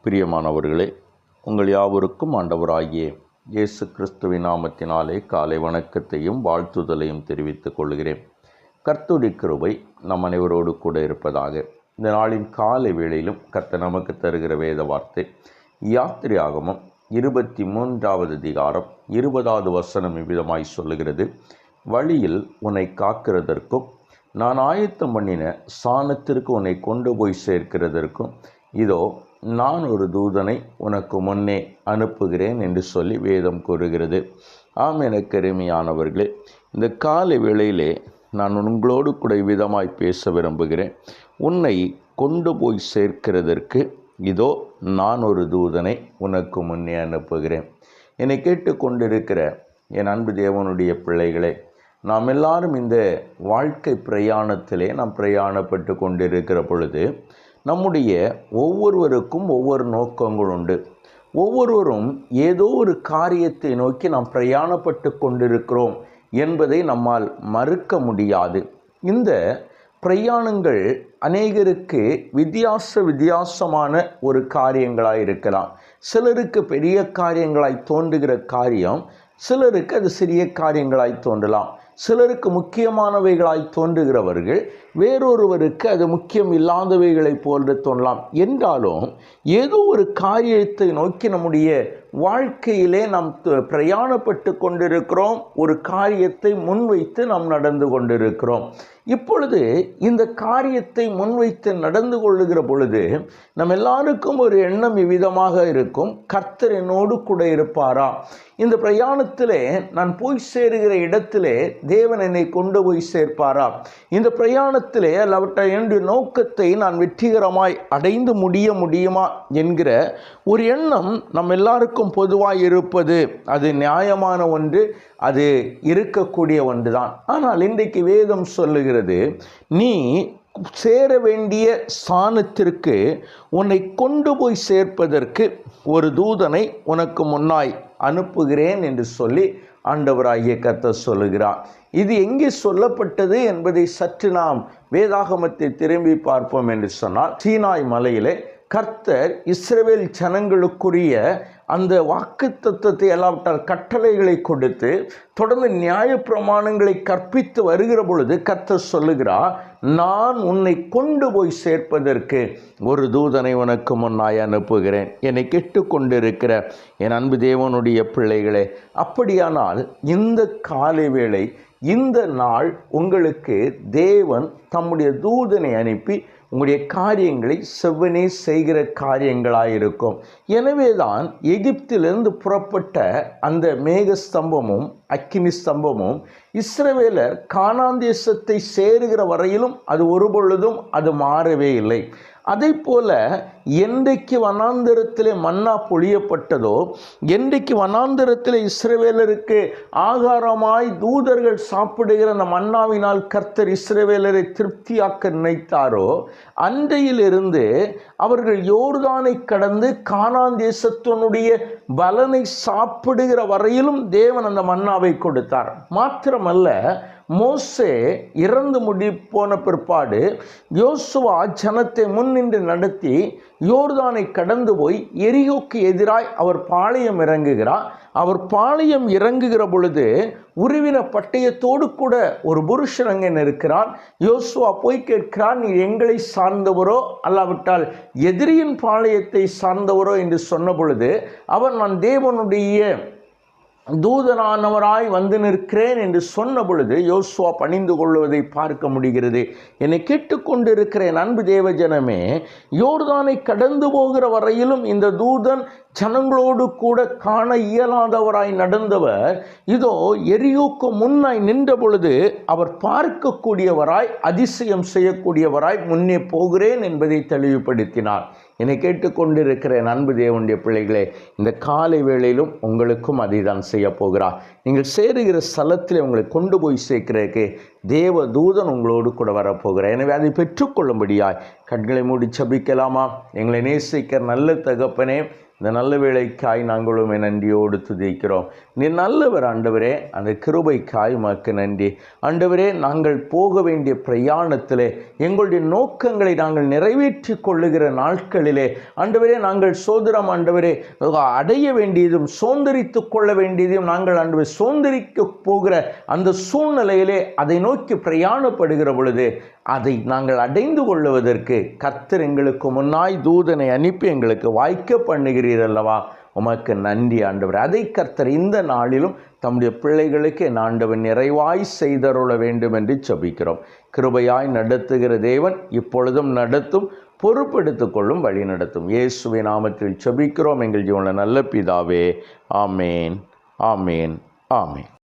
பிரியமானவர்களே, உங்கள் யாவருக்கும் ஆண்டவராகிய இயேசு கிறிஸ்துவின் நாமத்தினாலே காலை வணக்கத்தையும் வாழ்த்துதலையும் தெரிவித்துக் கொள்கிறேன். கர்த்தருடைய கிருபை நம் அனைவரோடு கூட இருப்பதாக. இந்த நாளின் காலை வேளையிலும் கர்த்தர் நமக்கு தருகிற வேத வார்த்தை யாத்திரையாகமம் 23வது அதிகாரம் 20வது வசனம் இவ்விதமாய் சொல்லுகிறது. வழியில் உன்னை காக்கிறதற்கும் நான் ஆயத்தம் பண்ணின சாணத்திற்கு உன்னை கொண்டு போய் சேர்க்கிறதற்கும் இதோ நான் ஒரு தூதனை உனக்கு முன்னே அனுப்புகிறேன் என்று சொல்லி வேதம் கூறுகிறது. ஆம், எனக்கு அருமையானவர்களே, இந்த காலை வேளையிலே நான் உங்களோடு கூட விதமாய் பேச விரும்புகிறேன். உன்னை கொண்டு போய் சேர்க்கிறதற்கு இதோ நான் ஒரு தூதனை உனக்கு முன்னே அனுப்புகிறேன். என்னை கேட்டுக்கொண்டிருக்கிற என் அன்பு தேவனுடைய பிள்ளைகளே, நாம் எல்லாரும் இந்த வாழ்க்கை பிரயாணத்திலே நாம் பிரயாணப்பட்டு கொண்டிருக்கிற பொழுது நம்முடைய ஒவ்வொருவருக்கும் ஒவ்வொரு நோக்கங்கள் உண்டு. ஒவ்வொருவரும் ஏதோ ஒரு காரியத்தை நோக்கி நாம் பிரயாணப்பட்டு கொண்டிருக்கிறோம் என்பதை நம்மால் மறுக்க முடியாது. இந்த பிரயாணங்கள் அநேகருக்கு வித்தியாசமான ஒரு காரியங்களாக இருக்கலாம். சிலருக்கு பெரிய காரியங்களாய் தோன்றுகிற காரியம் சிலருக்கு அது சிறிய காரியங்களாய் தோன்றலாம். சிலருக்கு முக்கியமானவைகளாய் தோன்றுகிறவர்கள் வேறொருவருக்கு அது முக்கியம் இல்லாதவைகளை போன்று தோன்றலாம். என்றாலும் ஏதோ ஒரு காரியத்தை நோக்கி நம்முடைய வாழ்க்கையிலே நாம் பிரயாணப்பட்டு கொண்டிருக்கிறோம். ஒரு காரியத்தை முன்வைத்து நாம் நடந்து கொண்டிருக்கிறோம். இப்பொழுது இந்த காரியத்தை முன்வைத்து நடந்து கொள்ளுகிற பொழுது நம் எல்லாருக்கும் ஒரு எண்ணம் இவ்விதமாக இருக்கும்: கர்த்தர் என்னோடு கூட இருப்பாரா? இந்த பிரயாணத்திலே நான் போய் சேருகிற இடத்திலே தேவன் என்னை கொண்டு போய் சேர்ப்பாரா? இந்த பிரயாணத்திலே என்னுடைய நோக்கத்தை நான் வெற்றிகரமாய் அடைந்து முடியுமா என்கிற ஒரு எண்ணம் நம் எல்லாருக்கும் பொதுவாய் இருப்பது அது நியாயமான ஒன்று, அது இருக்கக்கூடிய ஒன்றுதான். ஆனால் இன்றைக்கு வேதம் சொல்லுகிறது, நீ சேர வேண்டிய ஸ்தானத்திற்கு உன்னை கொண்டு போய் சேர்ப்பதற்கு ஒரு தூதனை உனக்கு முன்னாய் அனுப்புகிறேன் என்று சொல்லி ஆண்டவராகிய கர்த்தர் சொல்லுகிறார். இது எங்கே சொல்லப்பட்டது என்பதை சற்று நாம் வேதாகமத்தை திரும்பி பார்ப்போம் என்று சொன்னால், சீனாய் மலையிலே கர்த்தர் இஸ்ரவேல் ஜனங்களுக்குரிய அந்த வாக்குத்தத்தத்தை எல்லாவற்றால் கட்டளைகளை கொடுத்து தொடர்ந்து நியாயப்பிரமாணங்களை கற்பித்து வருகிற பொழுது கர்த்தர் சொல்லுகிறார், நான் உன்னை கொண்டு போய் சேர்ப்பதற்கு ஒரு தூதனை உனக்கு முன்னாய் அனுப்புகிறேன். என்னை கேட்டுக்கொண்டிருக்கிற என் அன்பு தேவனுடைய பிள்ளைகளே, அப்படியானால் இந்த காலை வேளை, இந்த நாள் உங்களுக்கு தேவன் தம்முடைய தூதனை அனுப்பி உங்களுடைய காரியங்களை செவ்வனே செய்கிற காரியங்களாயிருக்கும். எனவேதான் எகிப்திலிருந்து புறப்பட்ட அந்த மேகஸ்தம்பமும் அக்கினி ஸ்தம்பமும் இஸ்ரவேலர் கானான் தேசத்தை சேருகிற வரையிலும் அது ஒருபொழுதும் அது மாறவே இல்லை. அதை போல என்றைக்கு வனாந்தரத்திலே மன்னா பொழியப்பட்டதோ, என்றைக்கு வனாந்தரத்தில் இஸ்ரவேலருக்கு ஆகாரமாய் தூதர்கள் சாப்பிடுகிற அந்த மன்னாவினால் கர்த்தர் இஸ்ரவேலரை திருப்தியாக்க நினைத்தாரோ, அன்றையிலிருந்து அவர்கள் யோர்தானை கடந்து கானான் தேசத்தினுடைய பலனை சாப்பிடுகிற வரையிலும் தேவன் அந்த மன்னாவை கொடுத்தார். மாத்திரமல்ல, மோசே இறந்து போன பிற்பாடு யோசுவா ஜனத்தை முன்னின்று நடத்தி யோர்தானை கடந்து போய் எரிகோக்கு எதிராய் அவர் பாளையம் இறங்குகிறார். அவர் பாளையம் இறங்குகிற பொழுது உருவின பட்டயத்தோடு கூட ஒரு புருஷன் அங்கே இருக்கிறான். யோசுவா போய் கேட்கிறான், நீ எங்களை சார்ந்தவரோ அல்லாவிட்டால் எதிரியின் பாளையத்தை சார்ந்தவரோ என்று சொன்ன பொழுது அவர், நான் தேவனுடைய தூதனானவராய் வந்து நிற்கிறேன் என்று சொன்ன பொழுது யோசுவா பணிந்து கொள்வதை பார்க்க முடிகிறது. என்னை கேட்டுக்கொண்டிருக்கிற என் அன்பு தேவஜனமே, யோர்தானை கடந்து போகிற வரையிலும் இந்த தூதன் ஜனங்களோடு கூட காண இயலாதவராய் நடந்தவர் இதோ எரியோக்கு முன்னாய் நின்ற பொழுது அவர் பார்க்கக்கூடியவராய், அதிசயம் செய்யக்கூடியவராய் முன்னே போகிறேன் என்பதை தெளிவுபடுத்தினார். என்னை கேட்டுக்கொண்டிருக்கிற என் அன்பு தேவனுடைய பிள்ளைகளே, இந்த காலை வேளையிலும் உங்களுக்கும் அதை தான் செய்ய போகிறார். நீங்கள் சேருகிற ஸ்தலத்தில் உங்களை கொண்டு போய் சேர்க்கிறதுக்கு தேவ தூதன் உங்களோடு கூட வரப்போகிறார். எனவே அதை பெற்றுக்கொள்ளும்படியாய் கண்களை மூடி ஜெபிக்கலாமா? எங்களை நேசிக்கிற நல்ல தகப்பனே, இந்த நல்ல வேளைக்காய் நாங்களும் நன்றியோடு துதிக்கிறோம். நீர் நல்லவர் ஆண்டவரே, அந்த கிருபைக்காய் உமக்கு நன்றி ஆண்டவரே. நாங்கள் போக வேண்டிய பிரயாணத்திலே எங்களுடைய நோக்கங்களை நாங்கள் நிறைவேற்றி கொள்ளுகிற நாட்களிலே ஆண்டவரே, நாங்கள் சோதரம் ஆண்டவரே அடைய வேண்டியதும் சோந்தரித்து கொள்ள வேண்டியதையும் நாங்கள் ஆண்டவரே சோந்தரிக்க போகிற அந்த சூழ்நிலையிலே அதை நோக்கி பிரயாணப்படுகிற பொழுது அதை நாங்கள் அடைந்து கொள்ளுவதற்கு கர்த்தர் எங்களுக்கு முன்னாய் தூதனை அனுப்பி எங்களுக்கு வாய்க்க பண்ணுகிறீர் அல்லவா? உமக்கு நன்றி ஆண்டவர். அதை கர்த்தர் இந்த நாளிலும் தம்முடைய பிள்ளைகளுக்கு என் ஆண்டவன் நிறைவாய் செய்தருள வேண்டும் என்று ஜெபிக்கிறோம். கிருபையாய் நடத்துகிற தேவன் இப்பொழுதும் நடத்தும், பொறுப்பெடுத்துக் கொள்ளும், வழி நடத்தும். இயேசுவின் நாமத்தில் ஜெபிக்கிறோம் எங்கள் ஜீவனுள்ள நல்ல பிதாவே. ஆமேன், ஆமேன், ஆமேன்.